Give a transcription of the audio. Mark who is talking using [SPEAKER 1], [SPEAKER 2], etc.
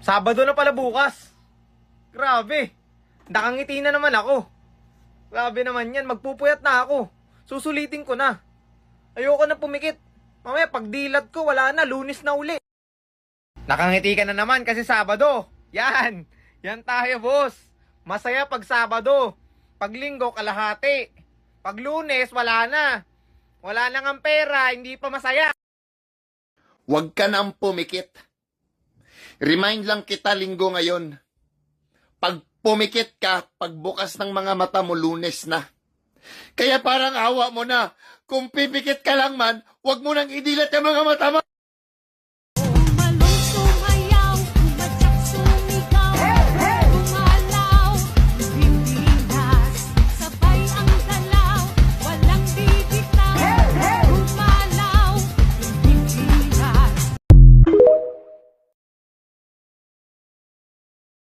[SPEAKER 1] Sabado na pala bukas. Grabe. Nakangiti na naman ako. Grabe naman yan. Magpupuyat na ako. Susulitin ko na. Ayoko na pumikit. Mamaya pagdilat ko, wala na. Lunes na uli. Nakangiti ka na naman kasi Sabado. Yan. Yan tayo, boss. Masaya pag Sabado. Pag Linggo, kalahati. Pag Lunes, wala na. Wala nang ang pera, hindi pa masaya.
[SPEAKER 2] Huwag ka nang pumikit. Remind lang kita Linggo ngayon. Pag pumikit ka, pagbukas ng mga mata mo, Lunes na. Kaya parang awa mo na. Kung pipikit ka lang man, huwag mo nang idilat ang mga mata mo.